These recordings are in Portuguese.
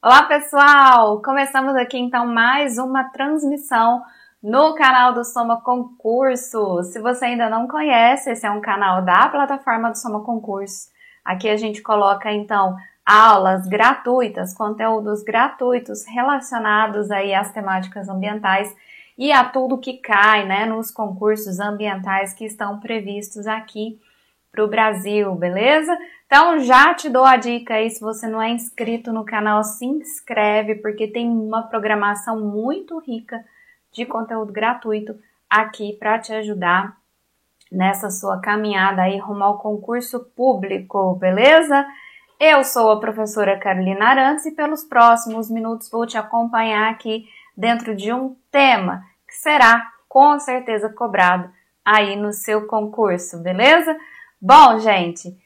Olá, pessoal! Começamos aqui então mais uma transmissão no canal do Soma Concurso. Se você ainda não conhece, esse é um canal da plataforma do Soma Concurso. Aqui a gente coloca então aulas gratuitas, conteúdos gratuitos relacionados aí às temáticas ambientais e a tudo que cai, né, nos concursos ambientais que estão previstos aqui para o Brasil, beleza? Então já te dou a dica aí, se você não é inscrito no canal, se inscreve, porque tem uma programação muito rica de conteúdo gratuito aqui para te ajudar nessa sua caminhada aí rumo ao concurso público, beleza? Eu sou a professora Carolina Arantes e pelos próximos minutos vou te acompanhar aqui dentro de um tema que será com certeza cobrado aí no seu concurso, beleza? Bom, gente,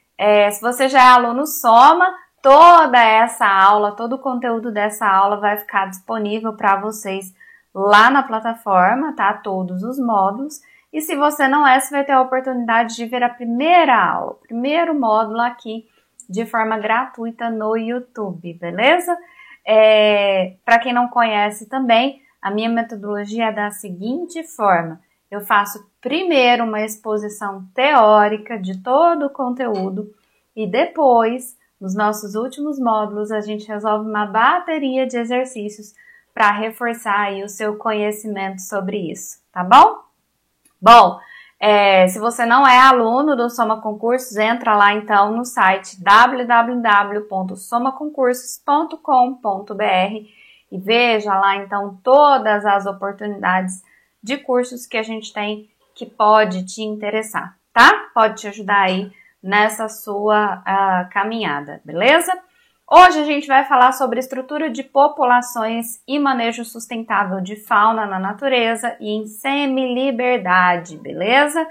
se você já é aluno Soma, toda essa aula, todo o conteúdo dessa aula vai ficar disponível para vocês lá na plataforma, tá? Todos os módulos. E se você não é, você vai ter a oportunidade de ver a primeira aula, o primeiro módulo aqui de forma gratuita no YouTube, beleza? Para quem não conhece também, a minha metodologia é da seguinte forma. Eu faço primeiro uma exposição teórica de todo o conteúdo e depois, nos nossos últimos módulos, a gente resolve uma bateria de exercícios para reforçar aí o seu conhecimento sobre isso, tá bom? Bom, se você não é aluno do Soma Concursos, entra lá então no site www.somaconcursos.com.br e veja lá então todas as oportunidades de cursos que a gente tem que pode te interessar, tá? Pode te ajudar aí nessa sua caminhada, beleza? Hoje a gente vai falar sobre estrutura de populações e manejo sustentável de fauna na natureza e em semi-liberdade, beleza?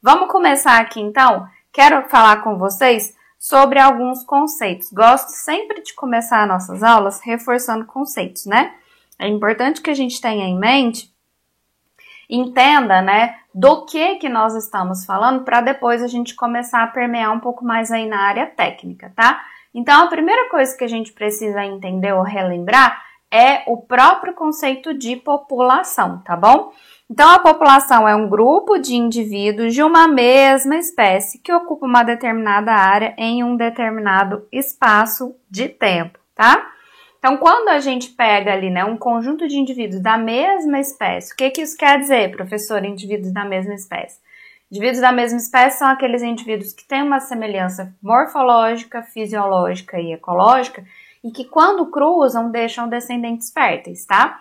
Vamos começar aqui então? Quero falar com vocês sobre alguns conceitos. Gosto sempre de começar nossas aulas reforçando conceitos, né? É importante que a gente tenha em mente, entenda, né, do que nós estamos falando para depois a gente começar a permear um pouco mais aí na área técnica, tá? Então, a primeira coisa que a gente precisa entender ou relembrar é o próprio conceito de população, tá bom? Então, a população é um grupo de indivíduos de uma mesma espécie que ocupa uma determinada área em um determinado espaço de tempo, tá? Então, quando a gente pega ali, né, um conjunto de indivíduos da mesma espécie, o que isso quer dizer, professor, indivíduos da mesma espécie? Indivíduos da mesma espécie são aqueles indivíduos que têm uma semelhança morfológica, fisiológica e ecológica e que, quando cruzam, deixam descendentes férteis, tá?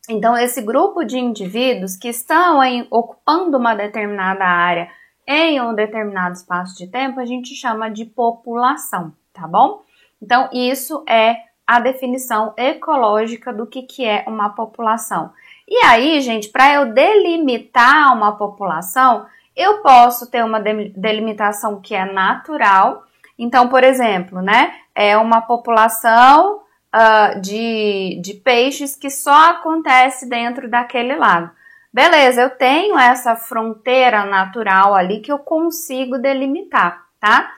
Então, esse grupo de indivíduos que estão ocupando uma determinada área em um determinado espaço de tempo, a gente chama de população, tá bom? Então, isso é a definição ecológica do que é uma população. E aí, gente, para eu delimitar uma população, eu posso ter uma delimitação que é natural. Então, por exemplo, né, é uma população de peixes que só acontece dentro daquele lago. Beleza, eu tenho essa fronteira natural ali que eu consigo delimitar, tá?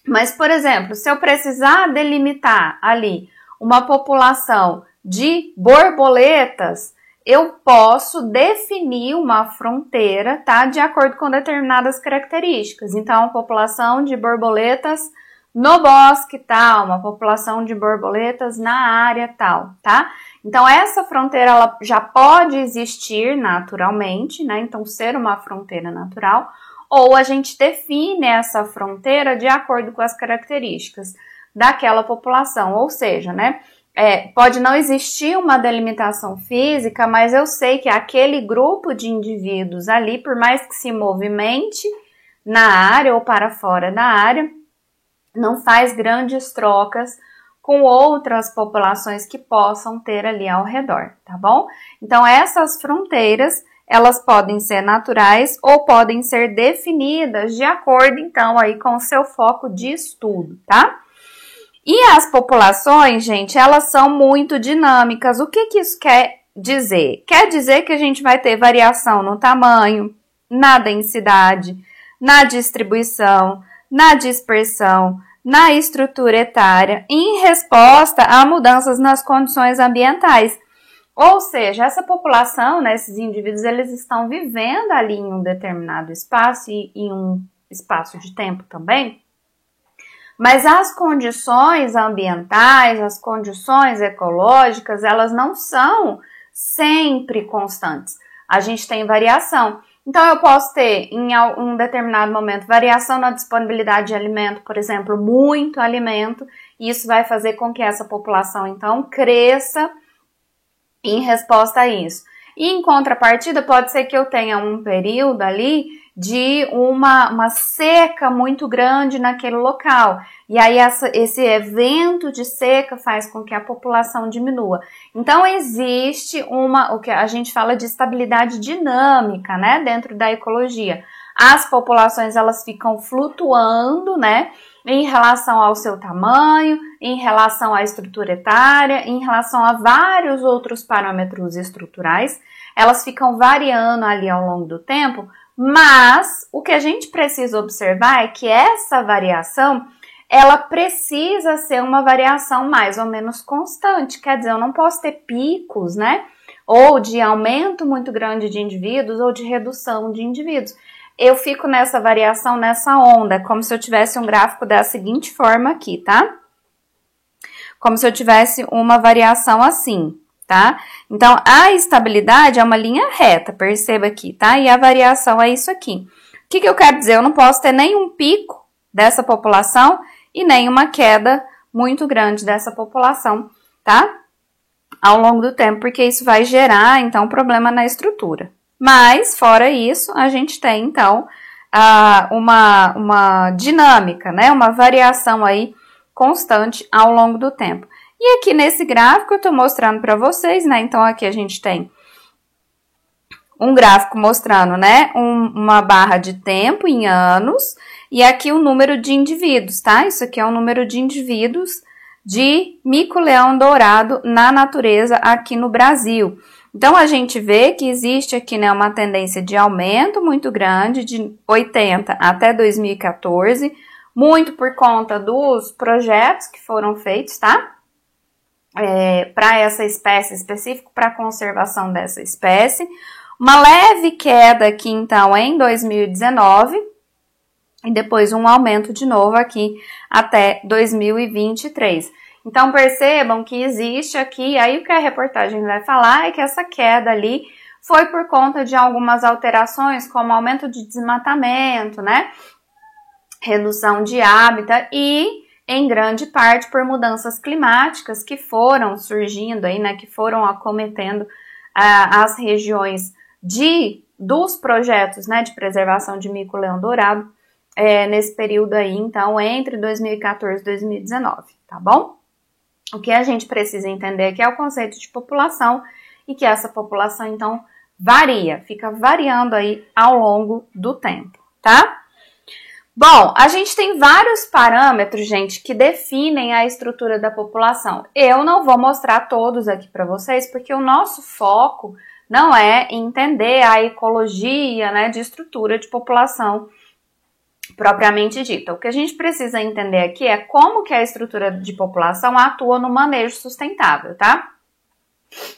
Mas, por exemplo, se eu precisar delimitar ali uma população de borboletas, eu posso definir uma fronteira, tá? De acordo com determinadas características. Então, a população de borboletas no bosque tal, uma população de borboletas na área tal, tá? Então, essa fronteira ela já pode existir naturalmente, né? Então, ser uma fronteira natural, ou a gente define essa fronteira de acordo com as características daquela população, ou seja, né? Pode não existir uma delimitação física, mas eu sei que aquele grupo de indivíduos ali, por mais que se movimente na área ou para fora da área, não faz grandes trocas com outras populações que possam ter ali ao redor, tá bom? Então, essas fronteiras, elas podem ser naturais ou podem ser definidas de acordo, então, aí com o seu foco de estudo, tá? E as populações, gente, elas são muito dinâmicas. O que isso quer dizer? Quer dizer que a gente vai ter variação no tamanho, na densidade, na distribuição, na dispersão, na estrutura etária em resposta a mudanças nas condições ambientais. Ou seja, essa população, né, esses indivíduos, eles estão vivendo ali em um determinado espaço e em um espaço de tempo também, mas as condições ambientais, as condições ecológicas, elas não são sempre constantes. A gente tem variação. Então, eu posso ter, em um determinado momento, variação na disponibilidade de alimento, por exemplo, muito alimento, e isso vai fazer com que essa população, então, cresça em resposta a isso. E, em contrapartida, pode ser que eu tenha um período ali de uma seca muito grande naquele local. E aí esse evento de seca faz com que a população diminua. Então existe o que a gente fala de estabilidade dinâmica, né, dentro da ecologia. As populações, elas ficam flutuando, né, em relação ao seu tamanho, em relação à estrutura etária, em relação a vários outros parâmetros estruturais. Elas ficam variando ali ao longo do tempo, mas o que a gente precisa observar é que essa variação, ela precisa ser uma variação mais ou menos constante. Quer dizer, eu não posso ter picos, né? Ou de aumento muito grande de indivíduos ou de redução de indivíduos. Eu fico nessa variação, nessa onda, como se eu tivesse um gráfico da seguinte forma aqui, tá? Como se eu tivesse uma variação assim, tá? Então, a estabilidade é uma linha reta, perceba aqui, tá? E a variação é isso aqui. O que eu quero dizer? Eu não posso ter nenhum pico dessa população e nenhuma queda muito grande dessa população, tá? Ao longo do tempo, porque isso vai gerar, então, problema na estrutura. Mas, fora isso, a gente tem, então, uma dinâmica, né? Uma variação aí constante ao longo do tempo. E aqui nesse gráfico eu estou mostrando para vocês, né? Então, aqui a gente tem um gráfico mostrando, né? Uma barra de tempo em anos e aqui o número de indivíduos, tá? Isso aqui é o número de indivíduos de mico-leão dourado na natureza aqui no Brasil. Então, a gente vê que existe aqui, né, uma tendência de aumento muito grande, de 80 até 2014, muito por conta dos projetos que foram feitos, tá? Para essa espécie específica, para a conservação dessa espécie. Uma leve queda aqui, então, em 2019, e depois um aumento de novo aqui até 2023. Então, percebam que existe aqui, aí o que a reportagem vai falar é que essa queda ali foi por conta de algumas alterações, como aumento de desmatamento, né? Redução de hábitat e, em grande parte, por mudanças climáticas que foram surgindo aí, né? Que foram acometendo as regiões dos projetos, né? De preservação de mico-leão dourado nesse período aí, então, entre 2014 e 2019, tá bom? O que a gente precisa entender aqui é o conceito de população e que essa população, então, varia, fica variando aí ao longo do tempo, tá? Bom, a gente tem vários parâmetros, gente, que definem a estrutura da população. Eu não vou mostrar todos aqui para vocês, porque o nosso foco não é entender a ecologia, né, de estrutura de população propriamente dita. O que a gente precisa entender aqui é como que a estrutura de população atua no manejo sustentável, tá?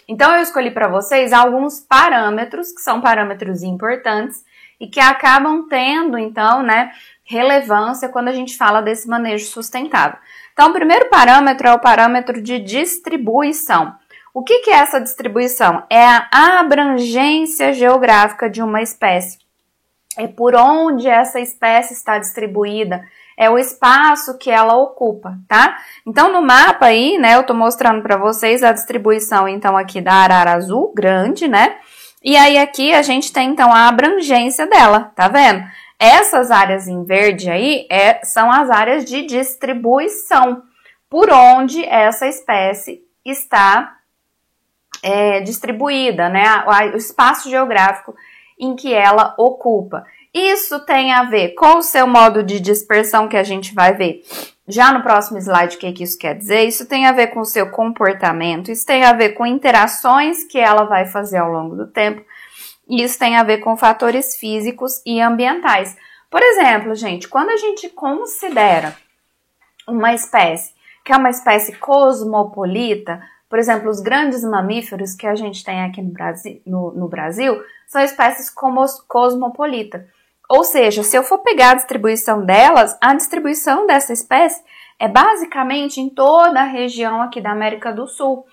Então, eu escolhi para vocês alguns parâmetros, que são parâmetros importantes e que acabam tendo, então, né, relevância quando a gente fala desse manejo sustentável. Então, o primeiro parâmetro é o parâmetro de distribuição. O que é essa distribuição? É a abrangência geográfica de uma espécie. É por onde essa espécie está distribuída, é o espaço que ela ocupa, tá? Então, no mapa aí, né, eu tô mostrando para vocês a distribuição, então, aqui da arara azul, grande, né? E aí, aqui, a gente tem, então, a abrangência dela, tá vendo? Essas áreas em verde aí são as áreas de distribuição, por onde essa espécie está distribuída, né? O espaço geográfico em que ela ocupa. Isso tem a ver com o seu modo de dispersão, que a gente vai ver já no próximo slide o que isso quer dizer. Isso tem a ver com o seu comportamento, isso tem a ver com interações que ela vai fazer ao longo do tempo, e isso tem a ver com fatores físicos e ambientais. Por exemplo, gente, quando a gente considera uma espécie que é uma espécie cosmopolita, por exemplo, os grandes mamíferos que a gente tem aqui no Brasil são espécies cosmopolita. Ou seja, se eu for pegar a distribuição delas, a distribuição dessa espécie é basicamente em toda a região aqui da América do Sul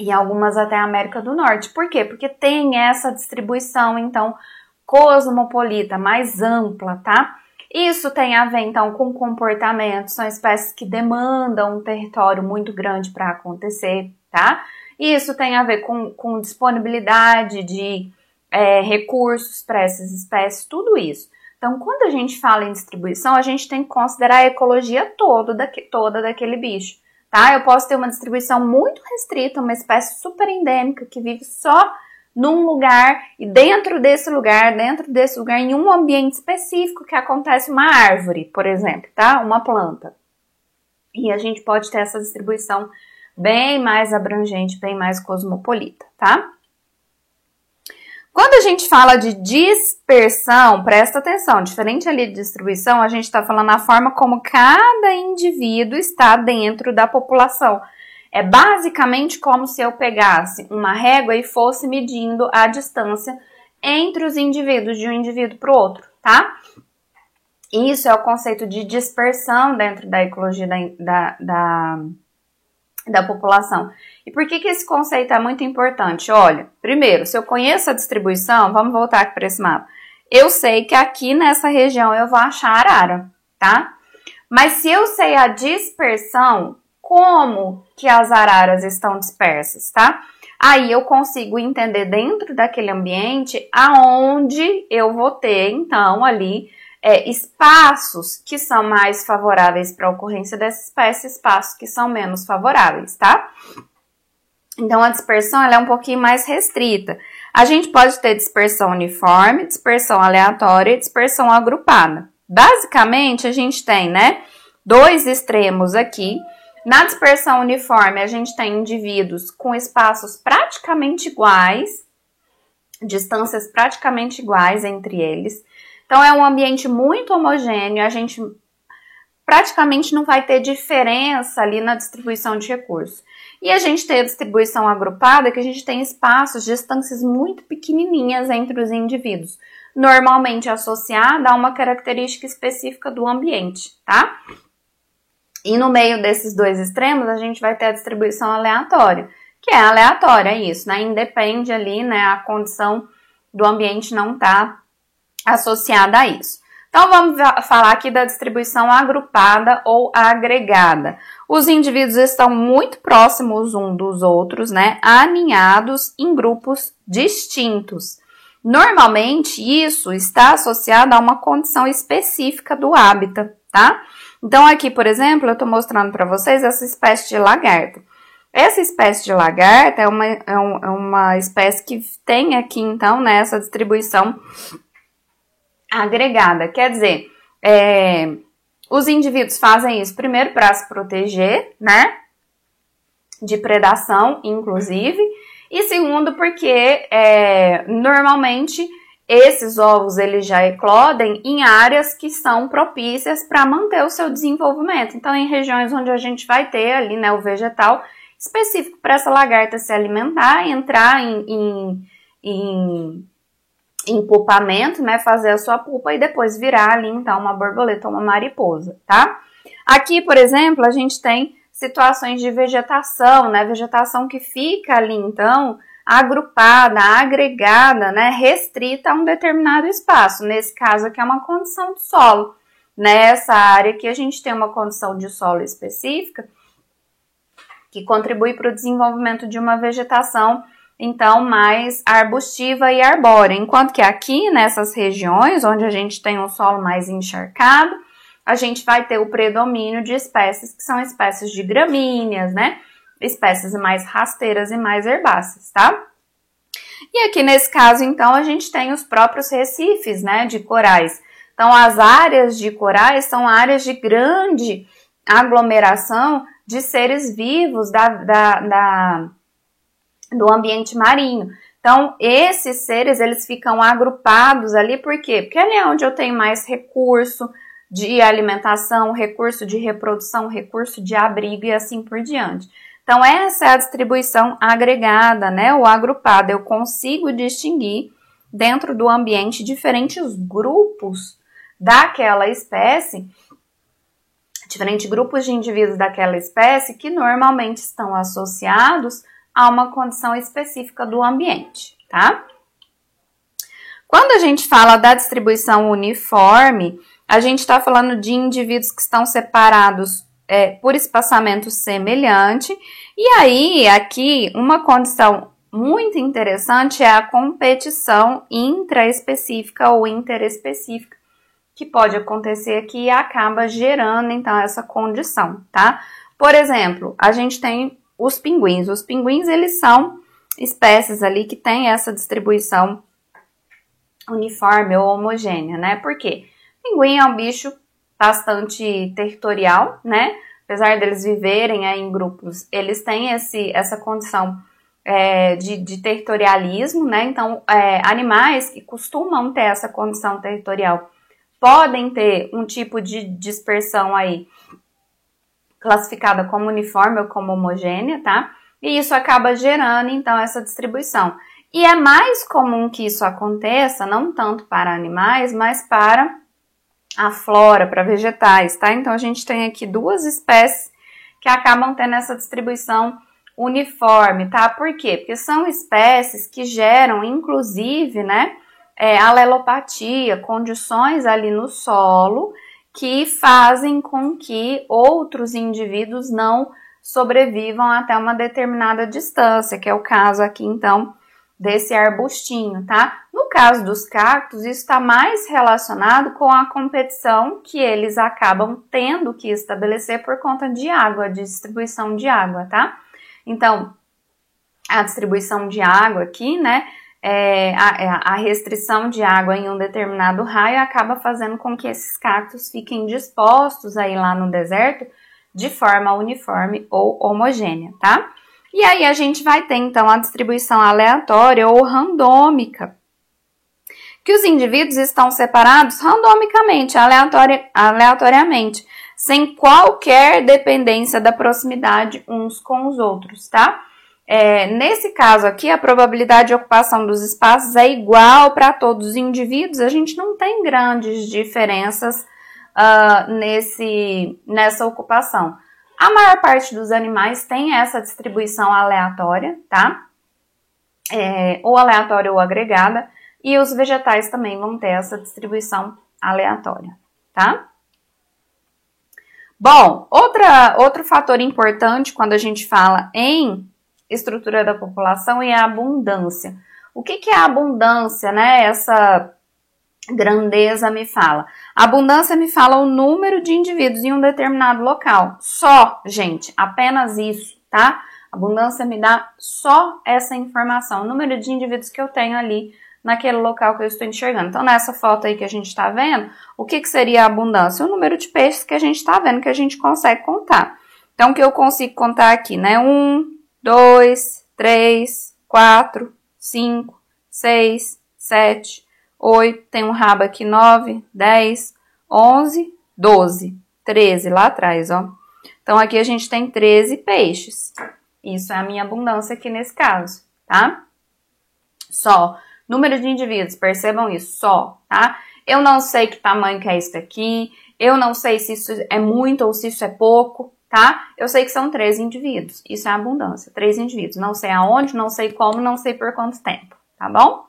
e algumas até a América do Norte. Por quê? Porque tem essa distribuição, então, cosmopolita, mais ampla, tá? Isso tem a ver, então, com comportamento, são espécies que demandam um território muito grande para acontecer, tá? Isso tem a ver com disponibilidade de recursos para essas espécies, tudo isso. Então, quando a gente fala em distribuição, a gente tem que considerar a ecologia toda daquele bicho, tá? Eu posso ter uma distribuição muito restrita, uma espécie super endêmica que vive só num lugar e dentro desse lugar, em um ambiente específico que acontece uma árvore, por exemplo, tá? Uma planta. E a gente pode ter essa distribuição bem mais abrangente, bem mais cosmopolita, tá? Quando a gente fala de dispersão, presta atenção, diferente ali de distribuição, a gente está falando a forma como cada indivíduo está dentro da população. É basicamente como se eu pegasse uma régua e fosse medindo a distância entre os indivíduos, de um indivíduo para o outro, tá? Isso é o conceito de dispersão dentro da ecologia da população. E por que esse conceito é muito importante? Olha, primeiro, se eu conheço a distribuição, vamos voltar aqui para esse mapa. Eu sei que aqui nessa região eu vou achar arara, tá? Mas se eu sei a dispersão, como que as araras estão dispersas, tá? Aí eu consigo entender dentro daquele ambiente aonde eu vou ter, então, ali espaços que são mais favoráveis para a ocorrência dessa espécie, espaços que são menos favoráveis, tá? Então, a dispersão ela é um pouquinho mais restrita. A gente pode ter dispersão uniforme, dispersão aleatória e dispersão agrupada. Basicamente, a gente tem, né, dois extremos aqui. Na dispersão uniforme, a gente tem indivíduos com espaços praticamente iguais, distâncias praticamente iguais entre eles. Então, é um ambiente muito homogêneo, a gente praticamente não vai ter diferença ali na distribuição de recursos. E a gente tem a distribuição agrupada, que a gente tem espaços, distâncias muito pequenininhas entre os indivíduos, normalmente associada a uma característica específica do ambiente, tá? E no meio desses dois extremos, a gente vai ter a distribuição aleatória, que é aleatória, é isso, né? Independe ali, né? A condição do ambiente não tá associada a isso. Então, vamos falar aqui da distribuição agrupada ou agregada. Os indivíduos estão muito próximos uns dos outros, né? Aninhados em grupos distintos. Normalmente, isso está associado a uma condição específica do hábitat, tá? Então, aqui, por exemplo, eu estou mostrando para vocês essa espécie de lagarto. Essa espécie de lagarta é uma espécie que tem aqui, então, né, essa distribuição agregada. Quer dizer, os indivíduos fazem isso primeiro para se proteger, né, de predação, inclusive, e segundo porque normalmente esses ovos eles já eclodem em áreas que são propícias para manter o seu desenvolvimento. Então, em regiões onde a gente vai ter ali, né, o vegetal específico para essa lagarta se alimentar, entrar em pulpamento, né, fazer a sua pupa e depois virar ali, então, uma borboleta ou uma mariposa, tá? Aqui, por exemplo, a gente tem situações de vegetação, né, vegetação que fica ali, então, agrupada, agregada, né, restrita a um determinado espaço. Nesse caso aqui é uma condição de solo. Nessa área aqui a gente tem uma condição de solo específica que contribui para o desenvolvimento de uma vegetação, então, mais arbustiva e arbórea. Enquanto que aqui, nessas regiões, onde a gente tem um solo mais encharcado, a gente vai ter o predomínio de espécies que são espécies de gramíneas, né? Espécies mais rasteiras e mais herbáceas, tá? E aqui nesse caso, então, a gente tem os próprios recifes, né, de corais. Então, as áreas de corais são áreas de grande aglomeração de seres vivos do ambiente marinho. Então, esses seres, eles ficam agrupados ali, por quê? Porque ali é onde eu tenho mais recurso, de alimentação, recurso de reprodução, recurso de abrigo e assim por diante. Então, essa é a distribuição agregada, né, ou agrupada. Eu consigo distinguir dentro do ambiente diferentes grupos daquela espécie, diferentes grupos de indivíduos daquela espécie que normalmente estão associados a uma condição específica do ambiente, tá? Quando a gente fala da distribuição uniforme, a gente está falando de indivíduos que estão separados por espaçamento semelhante. E aí, aqui, uma condição muito interessante é a competição intraespecífica ou interespecífica, que pode acontecer aqui e acaba gerando, então, essa condição, tá? Por exemplo, a gente tem os pinguins. Os pinguins, eles são espécies ali que têm essa distribuição uniforme ou homogênea, né? Por quê? Pinguim é um bicho bastante territorial, né? Apesar deles viverem em grupos, eles têm essa condição de territorialismo, né? Então, animais que costumam ter essa condição territorial podem ter um tipo de dispersão aí classificada como uniforme ou como homogênea, tá? E isso acaba gerando, então, essa distribuição. E é mais comum que isso aconteça, não tanto para animais, mas para a flora, para vegetais, tá? Então, a gente tem aqui duas espécies que acabam tendo essa distribuição uniforme, tá? Por quê? Porque são espécies que geram, inclusive, né, alelopatia, condições ali no solo que fazem com que outros indivíduos não sobrevivam até uma determinada distância, que é o caso aqui, então, desse arbustinho, tá? No caso dos cactos, isso está mais relacionado com a competição que eles acabam tendo que estabelecer por conta de água, de distribuição de água, tá? Então, a distribuição de água aqui, né, a restrição de água em um determinado raio acaba fazendo com que esses cactos fiquem dispostos aí lá no deserto de forma uniforme ou homogênea, tá? E aí a gente vai ter, então, a distribuição aleatória ou randômica, que os indivíduos estão separados randomicamente, aleatoriamente, sem qualquer dependência da proximidade uns com os outros, tá? Nesse caso aqui, a probabilidade de ocupação dos espaços é igual para todos os indivíduos, a gente não tem grandes diferenças nessa ocupação. A maior parte dos animais tem essa distribuição aleatória, tá? Ou aleatória ou agregada, e os vegetais também vão ter essa distribuição aleatória, tá? Bom, outro fator importante quando a gente fala em estrutura da população é a abundância. O que é a abundância, né? Essa grandeza me fala. A abundância me fala o número de indivíduos em um determinado local. Só, gente, apenas isso, tá? A abundância me dá só essa informação, o número de indivíduos que eu tenho ali naquele local que eu estou enxergando. Então, nessa foto aí que a gente está vendo, o que seria a abundância? O número de peixes que a gente está vendo, que a gente consegue contar. Então, o que eu consigo contar aqui, né? 1, 2, 3, 4, 5, 6, 7, 8, tem um rabo aqui, 9, 10, 11, 12, 13 lá atrás, ó. Então, aqui a gente tem 13 peixes. Isso é a minha abundância aqui nesse caso, tá? Só. Número de indivíduos, percebam isso, só, tá? Eu não sei que tamanho que é isso aqui, eu não sei se isso é muito ou se isso é pouco, tá? Eu sei que são 13 indivíduos, isso é abundância, 3 indivíduos. Não sei aonde, não sei como, não sei por quanto tempo, tá bom?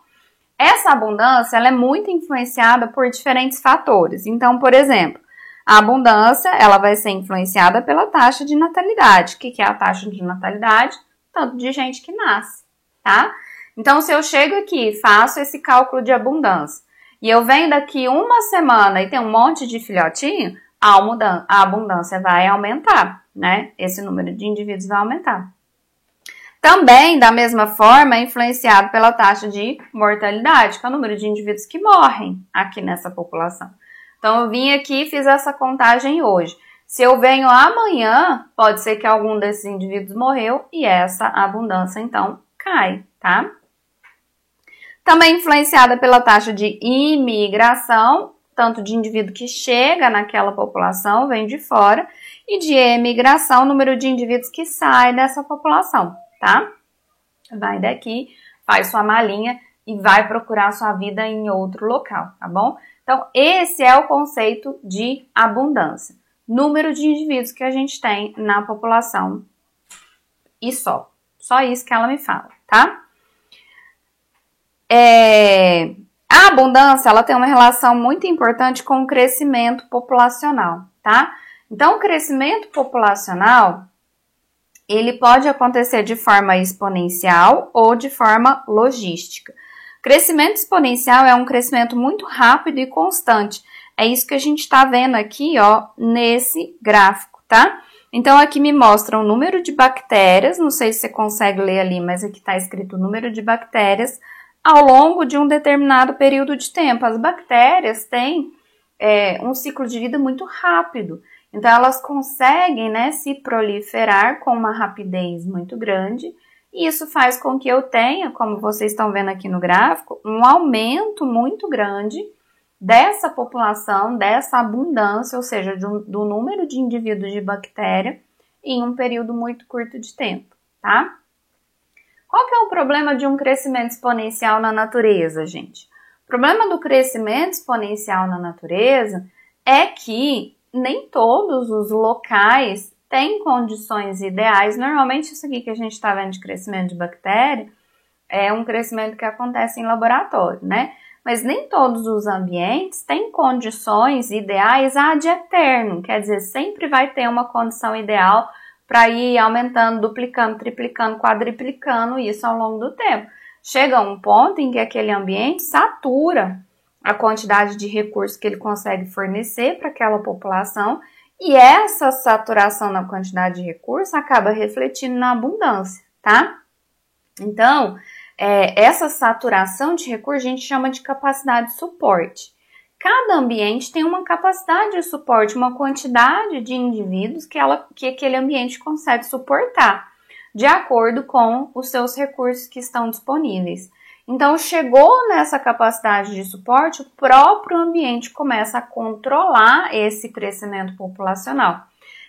Essa abundância, ela é muito influenciada por diferentes fatores. Então, por exemplo, a abundância, ela vai ser influenciada pela taxa de natalidade. O que é a taxa de natalidade? Tanto de gente que nasce, tá? Então, se eu chego aqui e faço esse cálculo de abundância, e eu venho daqui uma semana e tem um monte de filhotinho, a abundância vai aumentar, né? Esse número de indivíduos vai aumentar. Também, da mesma forma, é influenciado pela taxa de mortalidade, que é o número de indivíduos que morrem aqui nessa população. Então, eu vim aqui e fiz essa contagem hoje. Se eu venho amanhã, pode ser que algum desses indivíduos morreu e essa abundância, então, cai, tá? Também influenciada pela taxa de imigração, tanto de indivíduo que chega naquela população, vem de fora, e de emigração, o número de indivíduos que sai dessa população, tá? Vai daqui, faz sua malinha e vai procurar sua vida em outro local, tá bom? Então, esse é o conceito de abundância. Número de indivíduos que a gente tem na população e só. Só isso que ela me fala, tá? A abundância, ela tem uma relação muito importante com o crescimento populacional, tá? Então, o crescimento populacional, ele pode acontecer de forma exponencial ou de forma logística. Crescimento exponencial é um crescimento muito rápido e constante. É isso que a gente está vendo aqui, ó, nesse gráfico, tá? Então, aqui me mostra o número de bactérias, não sei se você consegue ler ali, mas aqui está escrito o número de bactérias ao longo de um determinado período de tempo. As bactérias têm um ciclo de vida muito rápido, então elas conseguem, né, se proliferar com uma rapidez muito grande, e isso faz com que eu tenha, como vocês estão vendo aqui no gráfico, um aumento muito grande dessa população, dessa abundância, ou seja, do número de indivíduos de bactéria em um período muito curto de tempo, tá? Qual que é o problema de um crescimento exponencial na natureza, gente? O problema do crescimento exponencial na natureza é que nem todos os locais têm condições ideais. Normalmente isso aqui que a gente está vendo de crescimento de bactéria é um crescimento que acontece em laboratório, né? Mas nem todos os ambientes têm condições ideais ad eterno, quer dizer, sempre vai ter uma condição ideal para ir aumentando, duplicando, triplicando, quadriplicando isso ao longo do tempo. Chega um ponto em que aquele ambiente satura a quantidade de recursos que ele consegue fornecer para aquela população, e essa saturação na quantidade de recursos acaba refletindo na abundância, tá? Então, essa saturação de recursos a gente chama de capacidade de suporte. Cada ambiente tem uma capacidade de suporte, uma quantidade de indivíduos que aquele ambiente consegue suportar, de acordo com os seus recursos que estão disponíveis. Então, chegou nessa capacidade de suporte, o próprio ambiente começa a controlar esse crescimento populacional.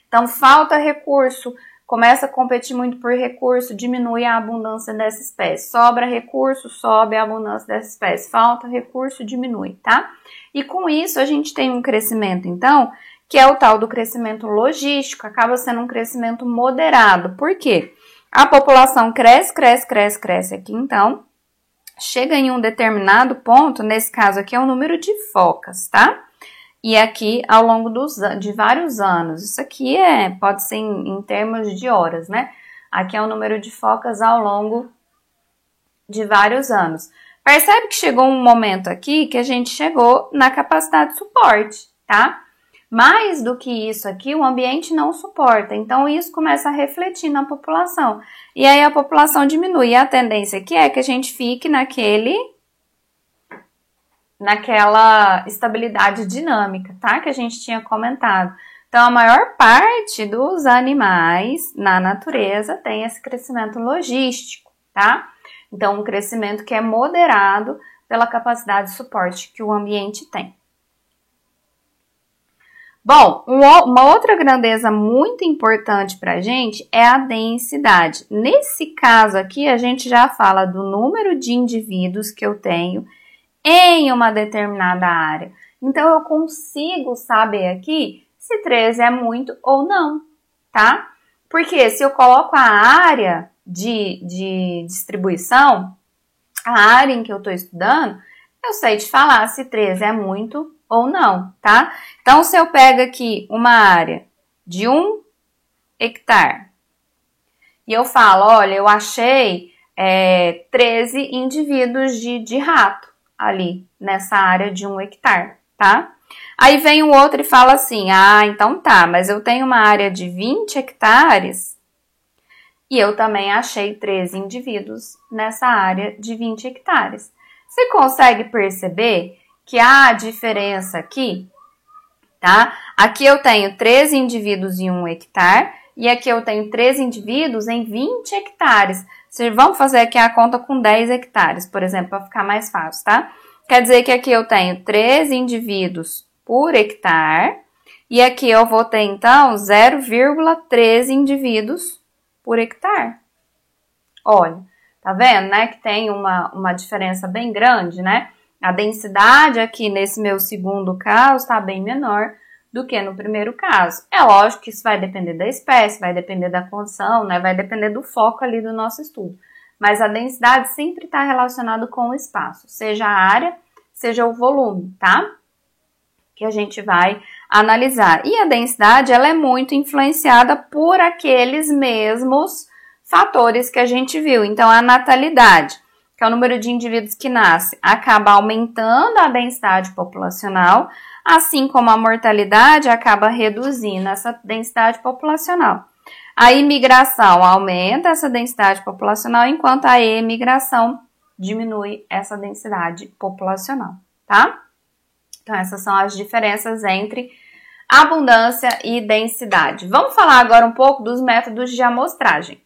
Então, falta recurso, começa a competir muito por recurso, diminui a abundância dessa espécie. Sobra recurso, sobe a abundância dessa espécie. Falta recurso, diminui, tá? E com isso, a gente tem um crescimento, então, que é o tal do crescimento logístico, acaba sendo um crescimento moderado. Por quê? A população cresce aqui, então, chega em um determinado ponto, nesse caso aqui é o número de focas, tá? E aqui ao longo de vários anos, isso aqui pode ser em termos de horas, né? Aqui é o número de focas ao longo de vários anos. Percebe que chegou um momento aqui que a gente chegou na capacidade de suporte, tá? Mais do que isso aqui, o ambiente não suporta, então isso começa a refletir na população. E aí a população diminui, e a tendência aqui é que a gente fique naquela estabilidade dinâmica, tá? Que a gente tinha comentado. Então, a maior parte dos animais na natureza tem esse crescimento logístico, tá? Então, um crescimento que é moderado pela capacidade de suporte que o ambiente tem. Bom, uma outra grandeza muito importante para a gente é a densidade. Nesse caso aqui, a gente já fala do número de indivíduos que eu tenho em uma determinada área. Então, eu consigo saber aqui se 13 é muito ou não, tá? Porque se eu coloco a área de distribuição, a área em que eu estou estudando, eu sei de falar se 13 é muito ou não, tá? Então, se eu pego aqui uma área de 1 hectare e eu falo, olha, eu achei 13 indivíduos de rato ali nessa área de 1 hectare, tá? Aí vem o outro e fala assim, então tá, mas eu tenho uma área de 20 hectares e eu também achei 13 indivíduos nessa área de 20 hectares. Você consegue perceber que há diferença aqui, tá? Aqui eu tenho 13 indivíduos em 1 hectare e aqui eu tenho 13 indivíduos em 20 hectares. Vamos fazer aqui a conta com 10 hectares, por exemplo, para ficar mais fácil, tá? Quer dizer que aqui eu tenho 3 indivíduos por hectare. E aqui eu vou ter, então, 0,13 indivíduos por hectare. Olha, tá vendo, né? Que tem uma diferença bem grande, né? A densidade aqui nesse meu segundo caso está bem menor do que no primeiro caso. É lógico que isso vai depender da espécie, vai depender da condição, né? Vai depender do foco ali do nosso estudo. Mas a densidade sempre está relacionada com o espaço, seja a área, seja o volume, tá? Que a gente vai analisar. E a densidade, ela é muito influenciada por aqueles mesmos fatores que a gente viu. Então, a natalidade, que é o número de indivíduos que nasce, acaba aumentando a densidade populacional, assim como a mortalidade acaba reduzindo essa densidade populacional. A imigração aumenta essa densidade populacional, enquanto a emigração diminui essa densidade populacional, tá? Então, essas são as diferenças entre abundância e densidade. Vamos falar agora um pouco dos métodos de amostragem.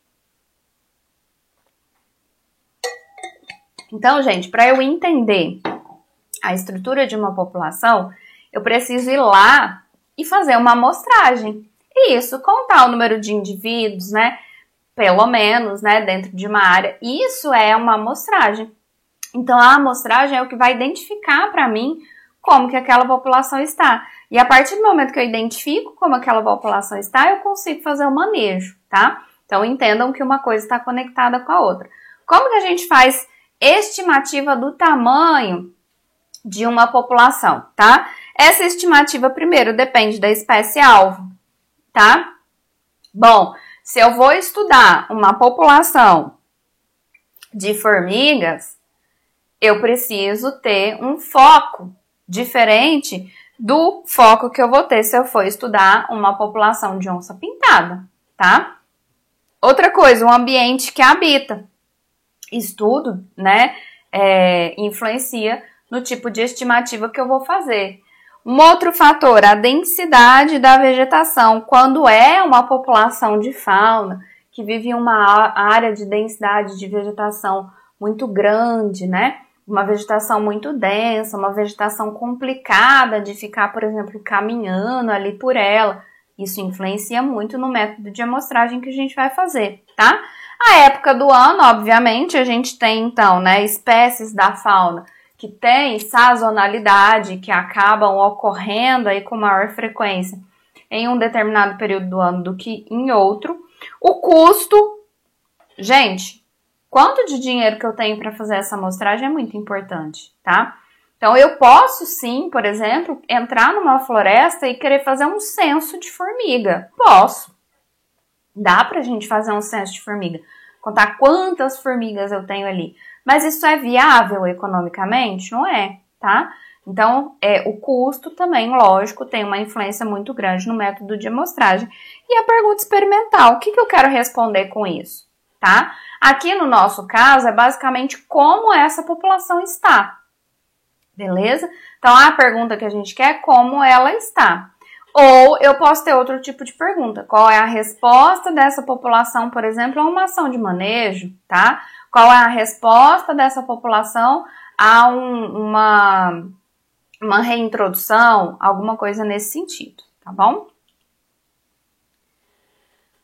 Então, gente, para eu entender a estrutura de uma população, eu preciso ir lá e fazer uma amostragem. E isso, contar o número de indivíduos, né? Pelo menos, né? Dentro de uma área. Isso é uma amostragem. Então, a amostragem é o que vai identificar para mim como que aquela população está. E a partir do momento que eu identifico como aquela população está, eu consigo fazer o manejo, tá? Então, entendam que uma coisa está conectada com a outra. Como que a gente faz estimativa do tamanho de uma população, tá? Essa estimativa, primeiro, depende da espécie-alvo, tá? Bom, se eu vou estudar uma população de formigas, eu preciso ter um foco diferente do foco que eu vou ter se eu for estudar uma população de onça-pintada, tá? Outra coisa, o ambiente que habita. Estudo, né, influencia no tipo de estimativa que eu vou fazer. Um outro fator, a densidade da vegetação. Quando é uma população de fauna que vive em uma área de densidade de vegetação muito grande, né, uma vegetação muito densa, uma vegetação complicada de ficar, por exemplo, caminhando ali por ela, isso influencia muito no método de amostragem que a gente vai fazer, tá? A época do ano, obviamente, a gente tem, então, né, espécies da fauna que têm sazonalidade, que acabam ocorrendo aí com maior frequência em um determinado período do ano do que em outro. O custo, gente, quanto de dinheiro que eu tenho para fazer essa amostragem é muito importante, tá? Então, eu posso sim, por exemplo, entrar numa floresta e querer fazer um censo de formiga. Posso. Dá pra gente fazer um censo de formiga, contar quantas formigas eu tenho ali. Mas isso é viável economicamente? Não é, tá? Então, o custo também, lógico, tem uma influência muito grande no método de amostragem. E a pergunta experimental, o que eu quero responder com isso, tá? Aqui no nosso caso, é basicamente como essa população está, beleza? Então, a pergunta que a gente quer é como ela está. Ou eu posso ter outro tipo de pergunta. Qual é a resposta dessa população, por exemplo, a uma ação de manejo, tá? Qual é a resposta dessa população a uma reintrodução, alguma coisa nesse sentido, tá bom?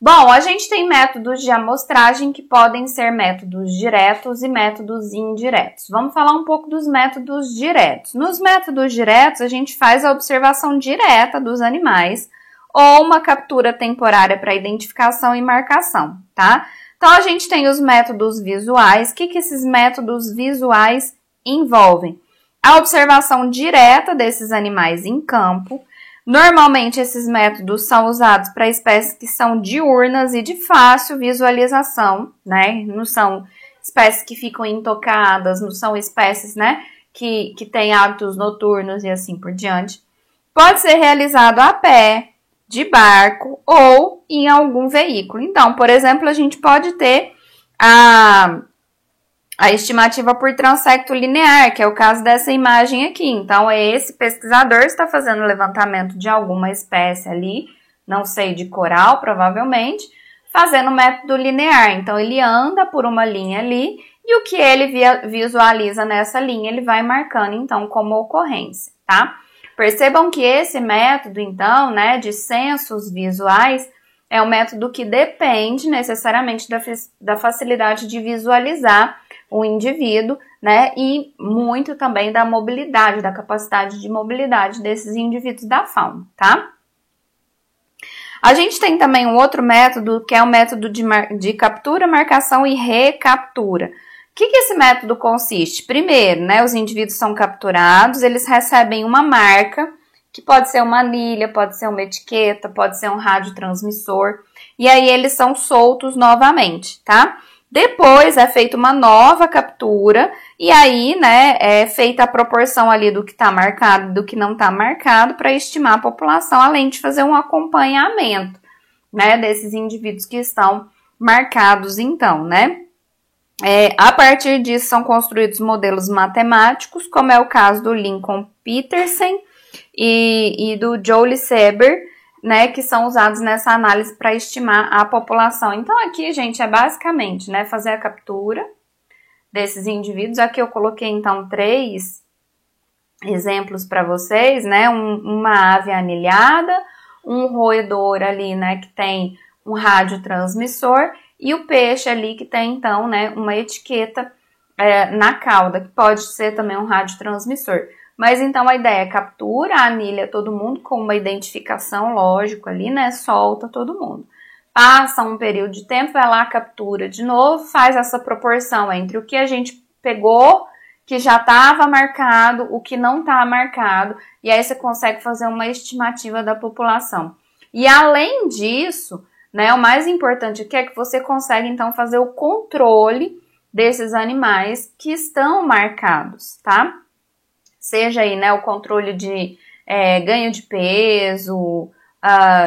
Bom, a gente tem métodos de amostragem que podem ser métodos diretos e métodos indiretos. Vamos falar um pouco dos métodos diretos. Nos métodos diretos, a gente faz a observação direta dos animais ou uma captura temporária para identificação e marcação, tá? Então, a gente tem os métodos visuais. O que esses métodos visuais envolvem? A observação direta desses animais em campo. Normalmente, esses métodos são usados para espécies que são diurnas e de fácil visualização, né? Não são espécies que ficam intocadas, não são espécies, né, que têm hábitos noturnos e assim por diante. Pode ser realizado a pé, de barco ou em algum veículo. Então, por exemplo, a gente pode ter a estimativa por transecto linear, que é o caso dessa imagem aqui. Então, esse pesquisador está fazendo o levantamento de alguma espécie ali, não sei, de coral, provavelmente, fazendo o método linear. Então, ele anda por uma linha ali e o que ele visualiza nessa linha, ele vai marcando, então, como ocorrência, tá? Percebam que esse método, então, né, de censos visuais, é um método que depende necessariamente da facilidade de visualizar o indivíduo, né, e muito também da mobilidade, da capacidade de mobilidade desses indivíduos da fauna, tá? A gente tem também um outro método, que é o método de captura, marcação e recaptura. O que esse método consiste? Primeiro, né, os indivíduos são capturados, eles recebem uma marca, que pode ser uma anilha, pode ser uma etiqueta, pode ser um radiotransmissor, e aí eles são soltos novamente, tá? Depois é feita uma nova captura, e aí, né, é feita a proporção ali do que tá marcado e do que não tá marcado para estimar a população, além de fazer um acompanhamento, né, desses indivíduos que estão marcados, então, né? A partir disso são construídos modelos matemáticos, como é o caso do Lincoln Peterson e do Joel Seber, né, que são usados nessa análise para estimar a população. Então, aqui, gente, é basicamente, né, fazer a captura desses indivíduos. Aqui eu coloquei, então, 3 exemplos para vocês, né, uma ave anilhada, um roedor ali, né, que tem um radiotransmissor, e o peixe ali que tem, então, né, uma etiqueta na cauda, que pode ser também um radiotransmissor. Mas, então, a ideia é captura, anilha todo mundo com uma identificação, lógico, ali, né, solta todo mundo. Passa um período de tempo, vai lá, captura de novo, faz essa proporção entre o que a gente pegou, que já estava marcado, o que não está marcado, e aí você consegue fazer uma estimativa da população. E, além disso, né, o mais importante aqui é que você consegue, então, fazer o controle desses animais que estão marcados, tá? Seja aí, né, o controle de ganho de peso,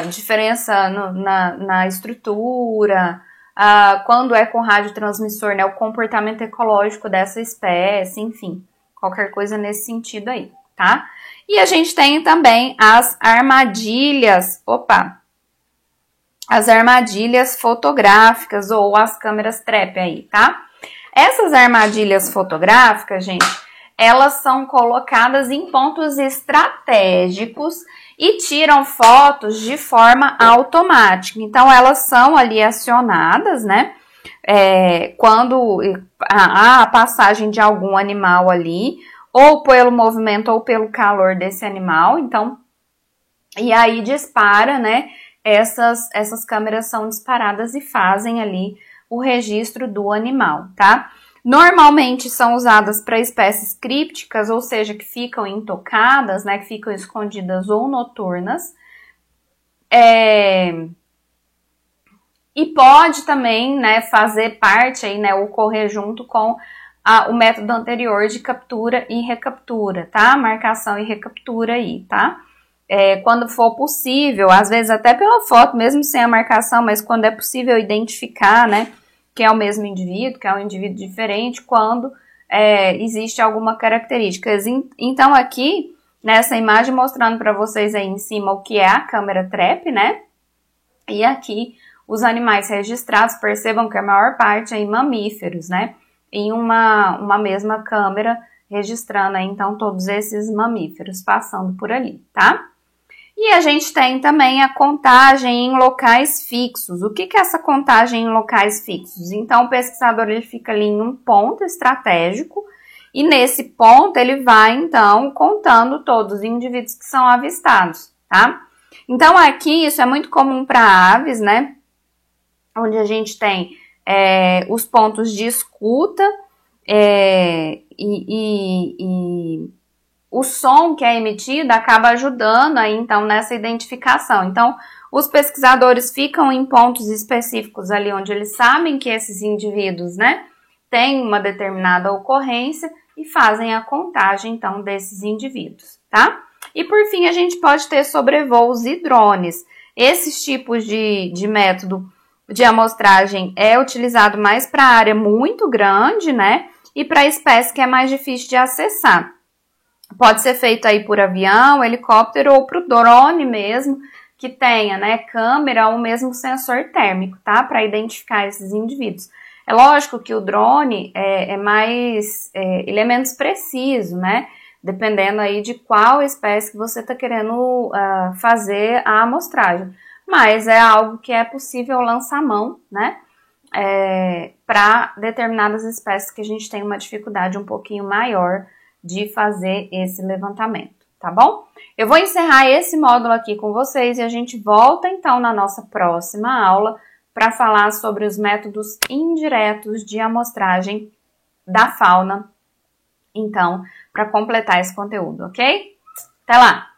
diferença na estrutura, quando é com radiotransmissor, né, o comportamento ecológico dessa espécie, enfim, qualquer coisa nesse sentido aí, tá? E a gente tem também as armadilhas, as armadilhas fotográficas ou as câmeras trap aí, tá? Essas armadilhas fotográficas, gente, elas são colocadas em pontos estratégicos e tiram fotos de forma automática. Então, elas são ali acionadas, né? Quando há a passagem de algum animal ali, ou pelo movimento ou pelo calor desse animal. Então, e aí dispara, né? Essas câmeras são disparadas e fazem ali o registro do animal, tá? Normalmente são usadas para espécies crípticas, ou seja, que ficam intocadas, né, que ficam escondidas ou noturnas. E pode também, né, fazer parte aí, né, ocorrer junto com o método anterior de captura e recaptura, tá? Marcação e recaptura aí, tá? Quando for possível, às vezes até pela foto, mesmo sem a marcação, mas quando é possível identificar, né, que é o mesmo indivíduo, que é um indivíduo diferente, quando existe alguma característica. Então, aqui, nessa imagem, mostrando para vocês aí em cima o que é a câmera trap, né? E aqui, os animais registrados, percebam que a maior parte é em mamíferos, né? Em uma mesma câmera, registrando aí, então, todos esses mamíferos passando por ali, tá? E a gente tem também a contagem em locais fixos. O que é essa contagem em locais fixos? Então, o pesquisador ele fica ali em um ponto estratégico e nesse ponto ele vai, então, contando todos os indivíduos que são avistados, tá? Então, aqui, isso é muito comum para aves, né? Onde a gente tem os pontos de escuta o som que é emitido acaba ajudando aí, então, nessa identificação. Então, os pesquisadores ficam em pontos específicos ali onde eles sabem que esses indivíduos, né, têm uma determinada ocorrência e fazem a contagem, então, desses indivíduos, tá? E, por fim, a gente pode ter sobrevoos e drones. Esses tipos de método de amostragem é utilizado mais para área muito grande, né, e para espécie que é mais difícil de acessar. Pode ser feito aí por avião, helicóptero ou pro drone mesmo, que tenha, né, câmera ou mesmo sensor térmico, tá? Para identificar esses indivíduos. É lógico que o drone ele é menos preciso, né? Dependendo aí de qual espécie que você está querendo fazer a amostragem. Mas é algo que é possível lançar a mão, né? Para determinadas espécies que a gente tem uma dificuldade um pouquinho maior de fazer esse levantamento, tá bom? Eu vou encerrar esse módulo aqui com vocês e a gente volta então na nossa próxima aula para falar sobre os métodos indiretos de amostragem da fauna, então, para completar esse conteúdo, ok? Até lá!